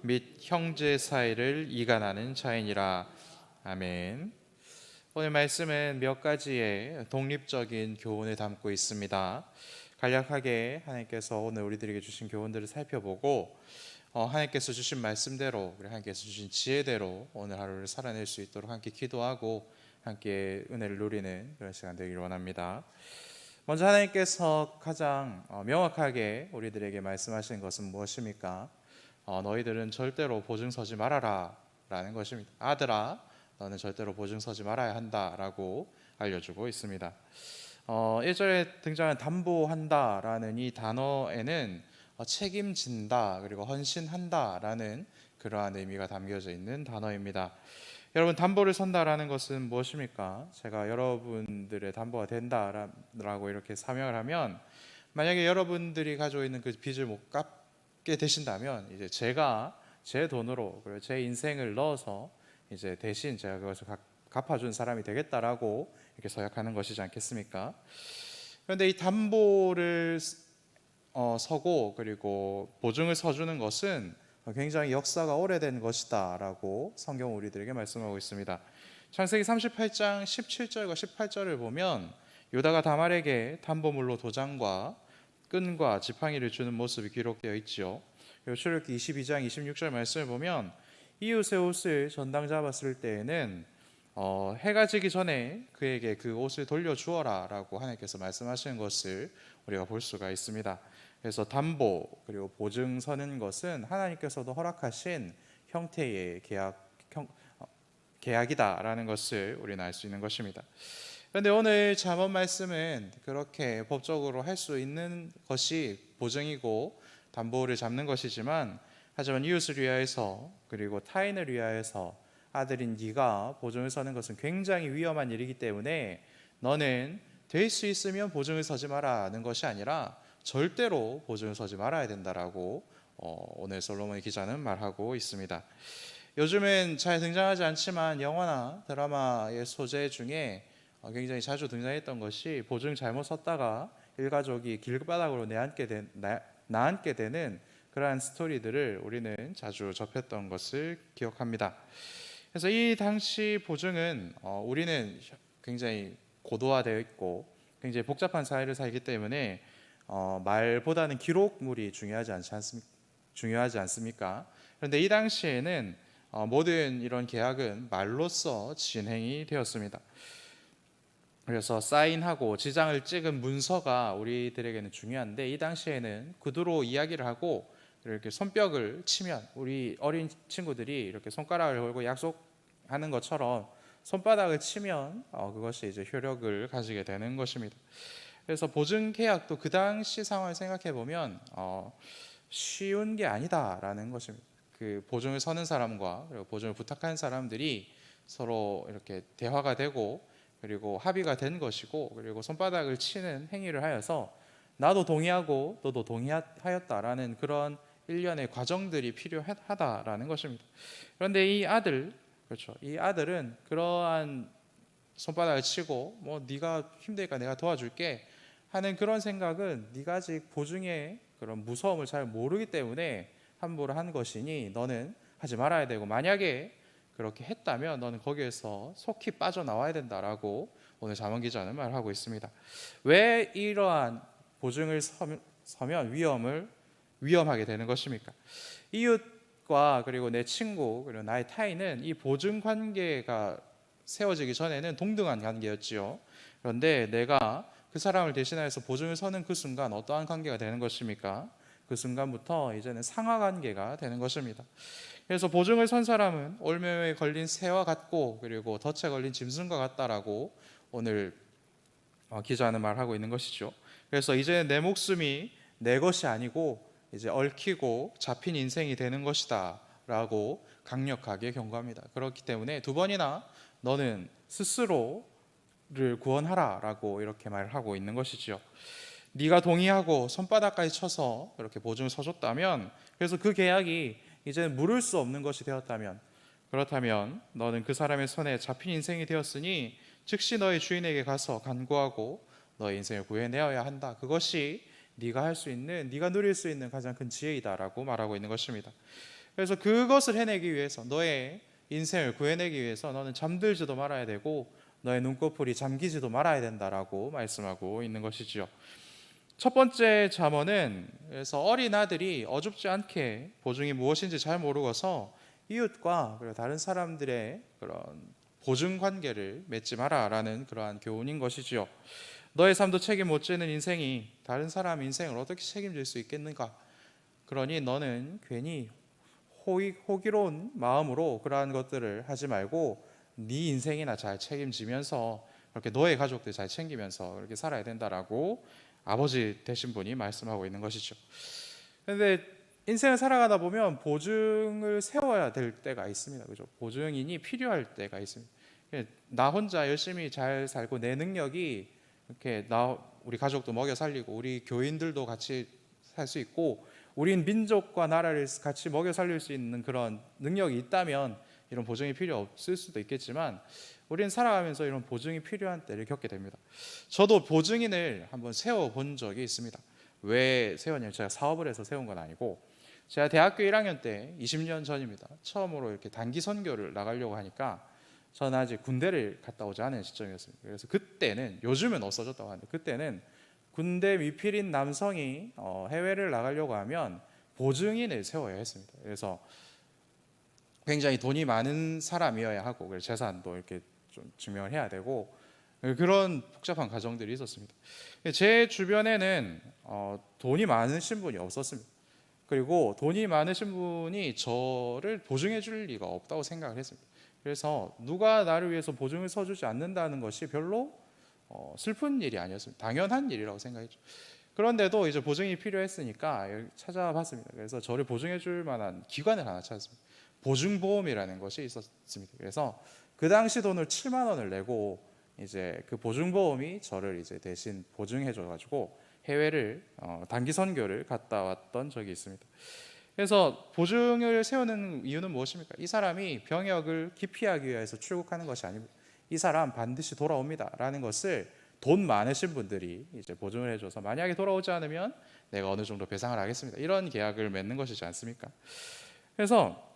및 형제 사이를 이간하는 자이니라. 아멘. 오늘 말씀은 몇 가지의 독립적인 교훈을 담고 있습니다. 간략하게 하나님께서 오늘 우리들에게 주신 교훈들을 살펴보고 하나님께서 주신 말씀대로, 하나님께서 주신 지혜대로 오늘 하루를 살아낼 수 있도록 함께 기도하고 함께 은혜를 누리는 그런 시간 되기를 원합니다. 먼저 하나님께서 가장 명확하게 우리들에게 말씀하신 것은 무엇입니까? 너희들은 절대로 보증 서지 말아라 라는 것입니다. 아들아, 너는 절대로 보증 서지 말아야 한다 라고 알려주고 있습니다. 1절에 등장한 담보한다 라는 이 단어에는 책임진다 그리고 헌신한다 라는 그러한 의미가 담겨져 있는 단어입니다. 여러분, 담보를 선다라는 것은 무엇입니까? 제가 여러분들의 담보가 된다라고 이렇게 사명을 하면, 만약에 여러분들이 가지고 있는 그 빚을 못 갚게 되신다면 이제 제가 제 돈으로 그리고 제 인생을 넣어서 이제 대신 제가 그것을 갚아준 사람이 되겠다라고 이렇게 서약하는 것이지 않겠습니까? 그런데 이 담보를 서고 그리고 보증을 서주는 것은 굉장히 역사가 오래된 것이다 라고 성경은 우리들에게 말씀하고 있습니다. 창세기 38장 17절과 18절을 보면 유다가 다말에게 담보물로 도장과 끈과 지팡이를 주는 모습이 기록되어 있죠. 그리고 출애굽기 22장 26절 말씀을 보면 이웃의 옷을 전당 잡았을 때에는 해가 지기 전에 그에게 그 옷을 돌려주어라 라고 하나님께서 말씀하시는 것을 우리가 볼 수가 있습니다. 그래서 담보 그리고 보증 서는 것은 하나님께서도 허락하신 형태의 계약이다라는 것을 우리는 알 수 있는 것입니다. 그런데 오늘 잠언 말씀은 그렇게 법적으로 할 수 있는 것이 보증이고 담보를 잡는 것이지만, 하지만 이웃을 위하여서 그리고 타인을 위하여서 아들인 네가 보증을 서는 것은 굉장히 위험한 일이기 때문에 너는 될 수 있으면 보증을 서지 마라는 것이 아니라 절대로 보증을 서지 말아야 된다라고 오늘 솔로몬 기자는 말하고 있습니다. 요즘은 잘 등장하지 않지만 영화나 드라마의 소재 중에 굉장히 자주 등장했던 것이 보증 잘못 섰다가 일가족이 길바닥으로 나앉게 되는 그러한 스토리들을 우리는 자주 접했던 것을 기억합니다. 그래서 이 당시 보증은 우리는 굉장히 고도화되어 있고 굉장히 복잡한 사회를 살기 때문에 말보다는 기록물이 중요하지 않습니까? 그런데 이 당시에는 모든 이런 계약은 말로써 진행이 되었습니다. 그래서 사인하고 지장을 찍은 문서가 우리들에게는 중요한데, 이 당시에는 구두로 이야기를 하고 이렇게 손뼉을 치면, 우리 어린 친구들이 이렇게 손가락을 걸고 약속하는 것처럼 손바닥을 치면 그것이 이제 효력을 가지게 되는 것입니다. 그래서 보증 계약도 그 당시 상황을 생각해 보면 쉬운 게 아니다라는 것입니다. 그 보증을 서는 사람과 그리고 보증을 부탁하는 사람들이 서로 이렇게 대화가 되고 그리고 합의가 된 것이고, 그리고 손바닥을 치는 행위를 하여서 나도 동의하고 너도 동의하였다라는 그런 일련의 과정들이 필요하다라는 것입니다. 그런데 이 아들은 그러한 손바닥을 치고 네가 힘드니까 내가 도와줄게 하는 그런 생각은 네가 아직 보증의 그런 무서움을 잘 모르기 때문에 함부로 한 것이니 너는 하지 말아야 되고, 만약에 그렇게 했다면 너는 거기에서 속히 빠져나와야 된다라고 오늘 잠언 기자는 말하고 있습니다. 왜 이러한 보증을 서면 위험하게 되는 것입니까? 이웃과 그리고 내 친구 그리고 나의 타인은 이 보증 관계가 세워지기 전에는 동등한 관계였지요. 그런데 내가 그 사람을 대신하여서 보증을 서는 그 순간 어떠한 관계가 되는 것입니까? 그 순간부터 이제는 상하 관계가 되는 것입니다. 그래서 보증을 선 사람은 올매매에 걸린 새와 같고 그리고 덫에 걸린 짐승과 같다라고 오늘 기자는 말하고 있는 것이죠. 그래서 이제 내 목숨이 내 것이 아니고 이제 얽히고 잡힌 인생이 되는 것이다 라고 강력하게 경고합니다. 그렇기 때문에 두 번이나 너는 스스로를 구원하라 라고 이렇게 말하고 있는 것이죠. 네가 동의하고 손바닥까지 쳐서 이렇게 보증을 서줬다면, 그래서 그 계약이 이제는 물을 수 없는 것이 되었다면, 그렇다면 너는 그 사람의 손에 잡힌 인생이 되었으니 즉시 너의 주인에게 가서 간구하고 너의 인생을 구해내어야 한다. 그것이 네가 할 수 있는, 네가 누릴 수 있는 가장 큰 지혜이다라고 말하고 있는 것입니다. 그래서 그것을 해내기 위해서, 너의 인생을 구해내기 위해서 너는 잠들지도 말아야 되고 너의 눈꺼풀이 잠기지도 말아야 된다라고 말씀하고 있는 것이지요. 첫 번째 잠언은, 그래서 어린 아들이 어줍지 않게 보증이 무엇인지 잘 모르고서 이웃과 그리고 다른 사람들의 그런 보증 관계를 맺지 마라라는 그러한 교훈인 것이지요. 너의 삶도 책임 못 지는 인생이 다른 사람 인생을 어떻게 책임질 수 있겠는가? 그러니 너는 괜히 호기로운 마음으로 그러한 것들을 하지 말고 네 인생이나 잘 책임지면서 그렇게 너의 가족들 잘 챙기면서 그렇게 살아야 된다라고 아버지 되신 분이 말씀하고 있는 것이죠. 그런데 인생을 살아가다 보면 보증을 세워야 될 때가 있습니다. 그죠? 보증인이 필요할 때가 있습니다. 나 혼자 열심히 잘 살고 내 능력이 이렇게 우리 가족도 먹여 살리고 우리 교인들도 같이 살 수 있고 우린 민족과 나라를 같이 먹여 살릴 수 있는 그런 능력이 있다면 이런 보증이 필요 없을 수도 있겠지만 우리는 살아가면서 이런 보증이 필요한 때를 겪게 됩니다. 저도 보증인을 한번 세워본 적이 있습니다. 왜 세웠냐면 제가 사업을 해서 세운 건 아니고 제가 대학교 1학년 때 20년 전입니다. 처음으로 이렇게 단기 선교를 나가려고 하니까 저는 아직 군대를 갔다 오지 않은 시점이었습니다. 그래서 그때는, 요즘은 없어졌다고 하는데 그때는 군대 미필인 남성이 해외를 나가려고 하면 보증인을 세워야 했습니다. 그래서 굉장히 돈이 많은 사람이어야 하고 그래서 재산도 이렇게 좀 증명을 해야 되고 그런 복잡한 과정들이 있었습니다. 제 주변에는 돈이 많으신 분이 없었습니다. 그리고 돈이 많으신 분이 저를 보증해 줄 리가 없다고 생각을 했습니다. 그래서 누가 나를 위해서 보증을 서주지 않는다는 것이 별로 슬픈 일이 아니었습니다. 당연한 일이라고 생각했죠. 그런데도 이제 보증이 필요했으니까 찾아봤습니다. 그래서 저를 보증해 줄 만한 기관을 하나 찾았습니다. 보증보험이라는 것이 있었습니다. 그래서 그 당시 돈을 7만 원을 내고 이제 그 보증보험이 저를 이제 대신 보증해 줘 가지고 해외를 단기 선교를 갔다 왔던 적이 있습니다. 그래서 보증을 세우는 이유는 무엇입니까? 이 사람이 병역을 기피하기 위해서 출국하는 것이 아닙니다. 이 사람 반드시 돌아옵니다라는 것을 돈 많으신 분들이 이제 보증을 해줘서 만약에 돌아오지 않으면 내가 어느 정도 배상을 하겠습니다. 이런 계약을 맺는 것이지 않습니까? 그래서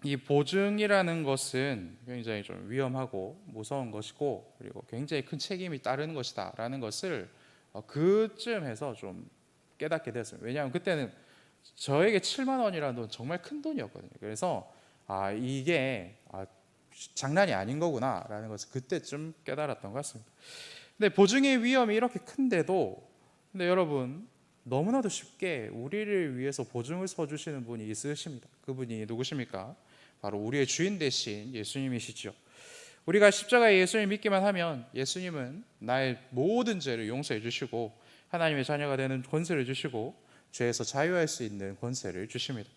이 보증이라는 것은 굉장히 좀 위험하고 무서운 것이고 그리고 굉장히 큰 책임이 따르는 것이다라는 것을 그쯤에서 좀 깨닫게 되었습니다. 왜냐하면 그때는 저에게 7만 원이라는 돈 정말 큰 돈이었거든요. 그래서 이게 장난이 아닌 거구나라는 것을 그때쯤 깨달았던 것 같습니다. 근데 보증의 위험이 이렇게 큰데도 근데 여러분 너무나도 쉽게 우리를 위해서 보증을 서주시는 분이 있으십니다. 그분이 누구십니까? 바로 우리의 주인 되신 예수님이시죠. 우리가 십자가의 예수님 믿기만 하면 예수님은 나의 모든 죄를 용서해 주시고 하나님의 자녀가 되는 권세를 주시고 죄에서 자유할 수 있는 권세를 주십니다.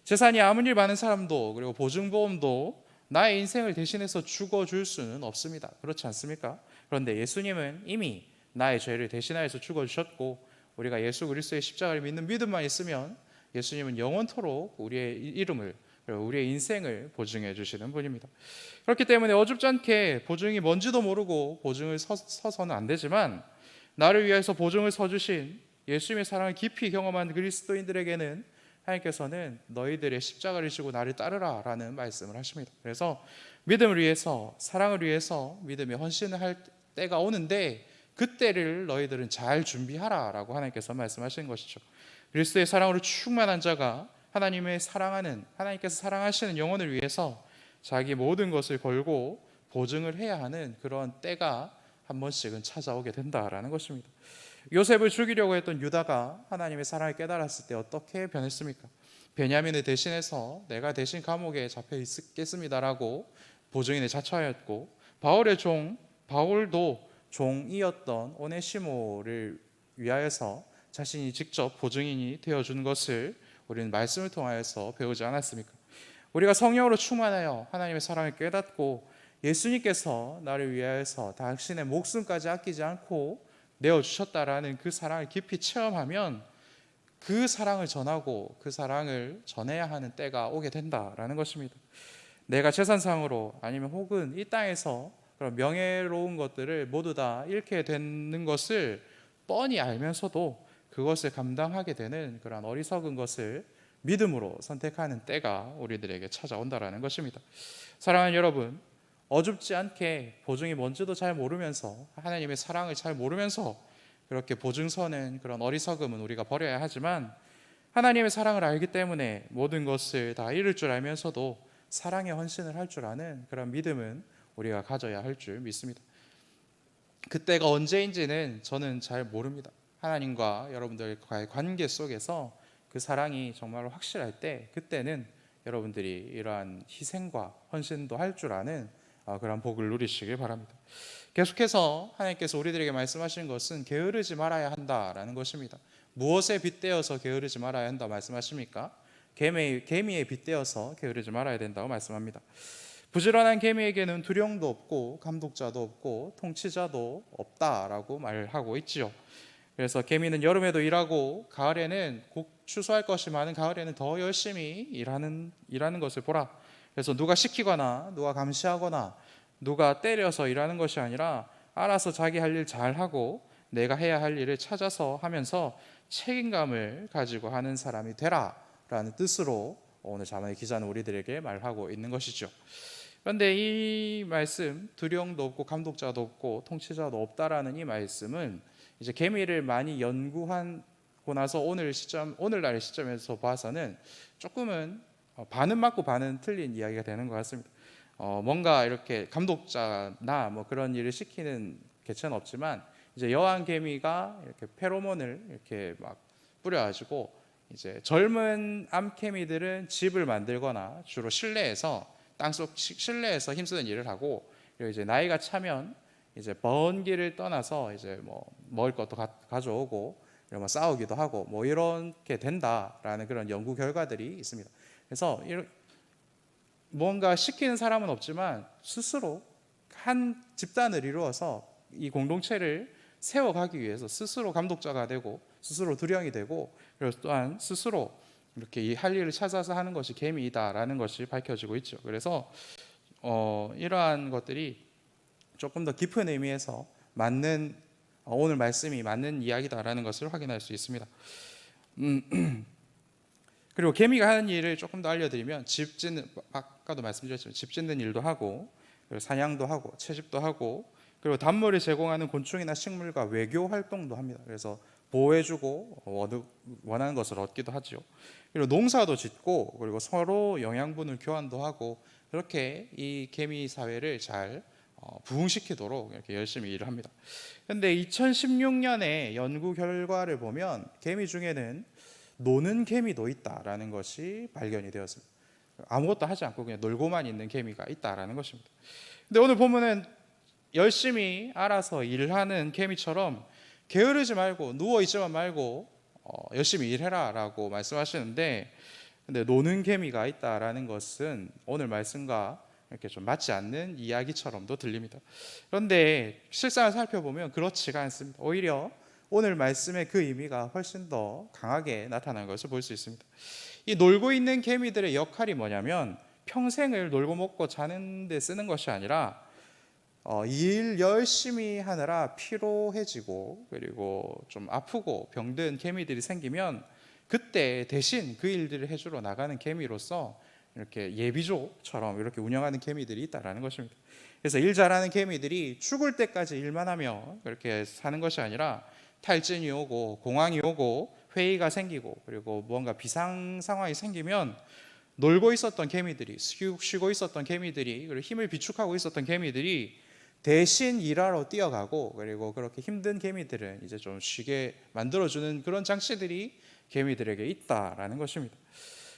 재산이 아무리 많은 사람도 그리고 보증보험도 나의 인생을 대신해서 죽어줄 수는 없습니다. 그렇지 않습니까? 그런데 예수님은 이미 나의 죄를 대신하여서 죽어주셨고 우리가 예수 그리스도의 십자가를 믿는 믿음만 있으면 예수님은 영원토록 우리의 이름을 그리고 우리의 인생을 보증해 주시는 분입니다. 그렇기 때문에 어줍지 않게 보증이 뭔지도 모르고 보증을 서서는 안 되지만 나를 위해서 보증을 서주신 예수님의 사랑을 깊이 경험한 그리스도인들에게는 하나님께서는 너희들의 십자가를 지고 나를 따르라 라는 말씀을 하십니다. 그래서 믿음을 위해서 사랑을 위해서 믿음의 헌신을 할 때가 오는데 그때를 너희들은 잘 준비하라 라고 하나님께서 말씀하시는 것이죠. 그리스도의 사랑으로 충만한 자가 하나님께서 사랑하시는 영혼을 위해서 자기 모든 것을 걸고 보증을 해야 하는 그런 때가 한 번씩은 찾아오게 된다라는 것입니다. 요셉을 죽이려고 했던 유다가 하나님의 사랑을 깨달았을 때 어떻게 변했습니까? 베냐민을 대신해서 내가 대신 감옥에 잡혀 있겠습니다라고 보증인을 자처하였고 바울의 종 바울도 종이었던 오네시모를 위하여서 자신이 직접 보증인이 되어준 것을 우리는 말씀을 통하여서 배우지 않았습니까? 우리가 성령으로 충만하여 하나님의 사랑을 깨닫고 예수님께서 나를 위하여서 당신의 목숨까지 아끼지 않고 내어주셨다라는 그 사랑을 깊이 체험하면 그 사랑을 전하고 그 사랑을 전해야 하는 때가 오게 된다라는 것입니다. 내가 재산상으로 아니면 혹은 이 땅에서 그런 명예로운 것들을 모두 다 잃게 되는 것을 뻔히 알면서도 그것을 감당하게 되는 그런 어리석은 것을 믿음으로 선택하는 때가 우리들에게 찾아온다라는 것입니다. 사랑하는 여러분, 어줍지 않게 보증이 뭔지도 잘 모르면서 하나님의 사랑을 잘 모르면서 그렇게 보증 서는 그런 어리석음은 우리가 버려야 하지만, 하나님의 사랑을 알기 때문에 모든 것을 다 잃을 줄 알면서도 사랑의 헌신을 할 줄 아는 그런 믿음은 우리가 가져야 할 줄 믿습니다. 그때가 언제인지는 저는 잘 모릅니다. 하나님과 여러분들과의 관계 속에서 그 사랑이 정말로 확실할 때, 그때는 여러분들이 이러한 희생과 헌신도 할 줄 아는 그런 복을 누리시길 바랍니다. 계속해서 하나님께서 우리들에게 말씀하시는 것은 게으르지 말아야 한다라는 것입니다. 무엇에 빗대어서 게으르지 말아야 한다 말씀하십니까? 개미에 빗대어서 게으르지 말아야 된다고 말씀합니다. 부지런한 개미에게는 두령도 없고 감독자도 없고 통치자도 없다라고 말하고 있지요. 그래서 개미는 여름에도 일하고 가을에는 곧 추수할 것이 많은 가을에는 더 열심히 일하는 것을 보라. 그래서 누가 시키거나 누가 감시하거나 누가 때려서 일하는 것이 아니라 알아서 자기 할 일 잘하고 내가 해야 할 일을 찾아서 하면서 책임감을 가지고 하는 사람이 되라라는 뜻으로 오늘 자문의 기자는 우리들에게 말하고 있는 것이죠. 그런데 이 말씀, 두령도 없고 감독자도 없고 통치자도 없다라는 이 말씀은 이제 개미를 많이 연구하고 나서 오늘날의 시점에서 봐서는 조금은 반은 맞고 반은 틀린 이야기가 되는 것 같습니다. 뭔가 이렇게 감독자나 뭐 그런 일을 시키는 개체는 없지만, 이제 여왕 개미가 이렇게 페로몬을 이렇게 막 뿌려가지고 이제 젊은 암개미들은 집을 만들거나 주로 실내에서 땅속 실내에서 힘쓰는 일을 하고, 그리고 이제 나이가 차면 이제 먼 길을 떠나서 이제 뭐 먹을 것도 가져오고 뭐 싸우기도 하고 뭐 이렇게 된다라는 그런 연구 결과들이 있습니다. 그래서 뭔가 시키는 사람은 없지만 스스로 한 집단을 이루어서 이 공동체를 세워가기 위해서 스스로 감독자가 되고 스스로 두령이 되고, 그리고 또한 스스로 이렇게 이 할 일을 찾아서 하는 것이 개미이다라는 것이 밝혀지고 있죠. 그래서 이러한 것들이 조금 더 깊은 의미에서 맞는 오늘 말씀이 맞는 이야기다라는 것을 확인할 수 있습니다. 그리고 개미가 하는 일을 조금 더 알려드리면, 집 짓는, 아까도 말씀드렸지만 집 짓는 일도 하고, 그리고 사냥도 하고 채집도 하고, 그리고 단물을 제공하는 곤충이나 식물과 외교 활동도 합니다. 그래서 보호해주고 원하는 것을 얻기도 하죠. 그리고 농사도 짓고, 그리고 서로 영양분을 교환도 하고, 그렇게 이 개미 사회를 잘 부흥시키도록 이렇게 열심히 일을 합니다. 그런데 2016년에 연구 결과를 보면 개미 중에는 노는 개미도 있다라는 것이 발견이 되었습니다. 아무것도 하지 않고 그냥 놀고만 있는 개미가 있다라는 것입니다. 근데 오늘 보면은 열심히 알아서 일하는 개미처럼 게으르지 말고 누워 있지만 말고 열심히 일해라라고 말씀하시는데, 근데 노는 개미가 있다라는 것은 오늘 말씀과 이렇게 좀 맞지 않는 이야기처럼도 들립니다. 그런데 실상을 살펴보면 그렇지가 않습니다. 오히려 오늘 말씀의 그 의미가 훨씬 더 강하게 나타나는 것을 볼 수 있습니다. 이 놀고 있는 개미들의 역할이 뭐냐면, 평생을 놀고 먹고 자는 데 쓰는 것이 아니라 일 열심히 하느라 피로해지고 그리고 좀 아프고 병든 개미들이 생기면 그때 대신 그 일들을 해주러 나가는 개미로서 이렇게 예비조처럼 이렇게 운영하는 개미들이 있다라는 것입니다. 그래서 일 잘하는 개미들이 죽을 때까지 일만 하며 그렇게 사는 것이 아니라, 탈진이 오고 공황이 오고 회의가 생기고 그리고 뭔가 비상 상황이 생기면 놀고 있었던 개미들이, 쉬고 있었던 개미들이, 그리고 힘을 비축하고 있었던 개미들이 대신 일하러 뛰어가고, 그리고 그렇게 힘든 개미들은 이제 좀 쉬게 만들어주는 그런 장치들이 개미들에게 있다라는 것입니다.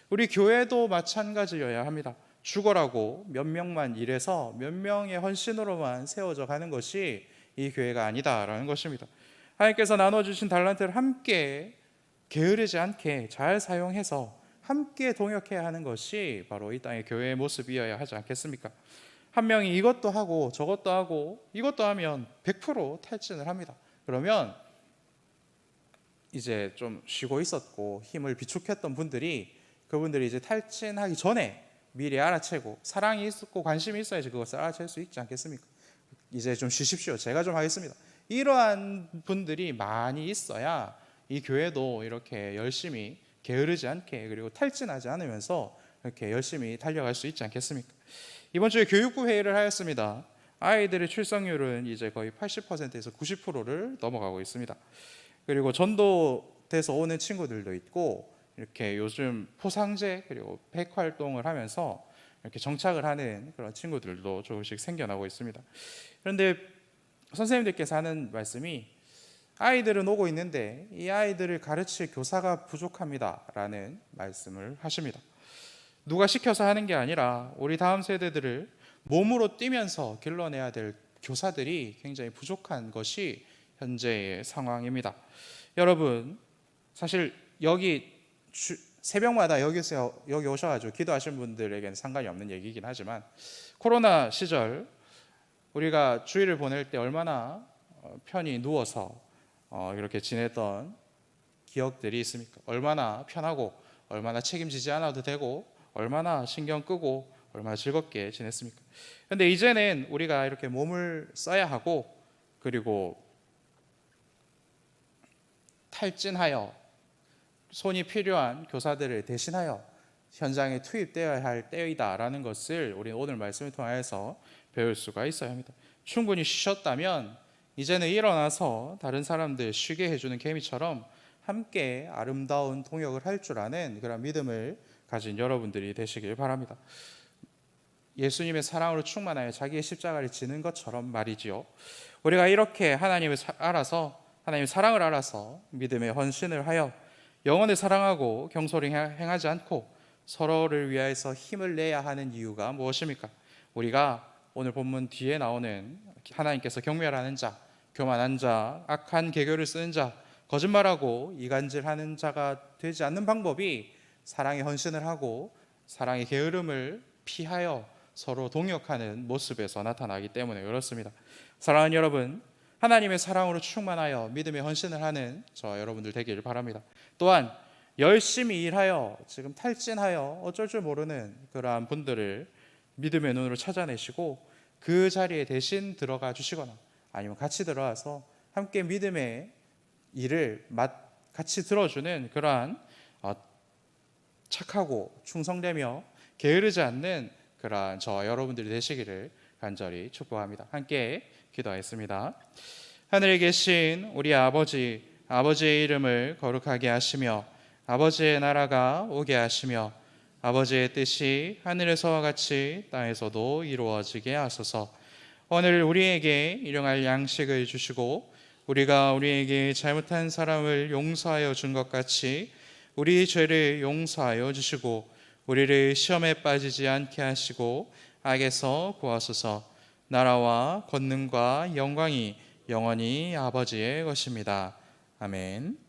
우리 교회도 마찬가지여야 합니다. 죽어라고 몇 명만 일해서 몇 명의 헌신으로만 세워져 가는 것이 이 교회가 아니다라는 것입니다. 하나님께서 나눠주신 달란트를 함께 게으르지 않게 잘 사용해서 함께 동역해야 하는 것이 바로 이 땅의 교회의 모습이어야 하지 않겠습니까? 한 명이 이것도 하고 저것도 하고 이것도 하면 100% 탈진을 합니다. 그러면 이제 좀 쉬고 있었고 힘을 비축했던 그분들이 이제 탈진하기 전에 미리 알아채고, 사랑이 있었고 관심이 있어야지 그것을 알아챌 수 있지 않겠습니까? 이제 좀 쉬십시오, 제가 좀 하겠습니다. 이러한 분들이 많이 있어야 이 교회도 이렇게 열심히 게으르지 않게 그리고 탈진하지 않으면서 이렇게 열심히 달려갈 수 있지 않겠습니까? 이번 주에 교육부 회의를 하였습니다. 아이들의 출석률은 이제 거의 80%에서 90%를 넘어가고 있습니다. 그리고 전도돼서 오는 친구들도 있고 이렇게 요즘 포상제 그리고 백 활동을 하면서 이렇게 정착을 하는 그런 친구들도 조금씩 생겨나고 있습니다. 그런데 선생님들께서 하는 말씀이 아이들은 오고 있는데 이 아이들을 가르칠 교사가 부족합니다라는 말씀을 하십니다. 누가 시켜서 하는 게 아니라 우리 다음 세대들을 몸으로 뛰면서 길러내야 될 교사들이 굉장히 부족한 것이 현재의 상황입니다. 여러분, 사실 여기 새벽마다 여기 오셔가지고 기도하신 분들에게는 상관이 없는 얘기이긴 하지만 코로나 시절 우리가 주일을 보낼 때 얼마나 편히 누워서 이렇게 지냈던 기억들이 있습니까? 얼마나 편하고 얼마나 책임지지 않아도 되고 얼마나 신경 끄고 얼마나 즐겁게 지냈습니까? 그런데 이제는 우리가 이렇게 몸을 써야 하고 그리고 탈진하여 손이 필요한 교사들을 대신하여 현장에 투입되어야 할 때이다라는 것을 우리는 오늘 말씀을 통해서 배울 수가 있어야 합니다. 충분히 쉬셨다면 이제는 일어나서 다른 사람들 쉬게 해주는 개미처럼 함께 아름다운 동역을 할 줄 아는 그런 믿음을 가진 여러분들이 되시길 바랍니다. 예수님의 사랑으로 충만하여 자기의 십자가를 지는 것처럼 말이지요. 우리가 이렇게 하나님의 사랑을 알아서 믿음의 헌신을 하여 영혼을 사랑하고 경솔히 행하지 않고 서로를 위하여서 힘을 내야 하는 이유가 무엇입니까? 우리가 오늘 본문 뒤에 나오는 하나님께서 경멸하는 자, 교만한 자, 악한 계교를 쓰는 자, 거짓말하고 이간질하는 자가 되지 않는 방법이 사랑의 헌신을 하고 사랑의 게으름을 피하여 서로 동역하는 모습에서 나타나기 때문에 그렇습니다. 사랑하는 여러분, 하나님의 사랑으로 충만하여 믿음의 헌신을 하는 저와 여러분들 되기를 바랍니다. 또한 열심히 일하여 지금 탈진하여 어쩔 줄 모르는 그러한 분들을 믿음의 눈으로 찾아내시고 그 자리에 대신 들어가 주시거나 아니면 같이 들어와서 함께 믿음의 일을 같이 들어주는 그러한 착하고 충성되며 게으르지 않는 그러한 저와 여러분들이 되시기를 간절히 축복합니다. 함께 기도하겠습니다. 하늘에 계신 우리 아버지의 이름을 거룩하게 하시며 아버지의 나라가 오게 하시며 아버지의 뜻이 하늘에서와 같이 땅에서도 이루어지게 하소서. 오늘 우리에게 일용할 양식을 주시고 우리가 우리에게 잘못한 사람을 용서하여 준 것 같이 우리 죄를 용서하여 주시고 우리를 시험에 빠지지 않게 하시고 악에서 구하소서. 나라와 권능과 영광이 영원히 아버지의 것입니다. 아멘.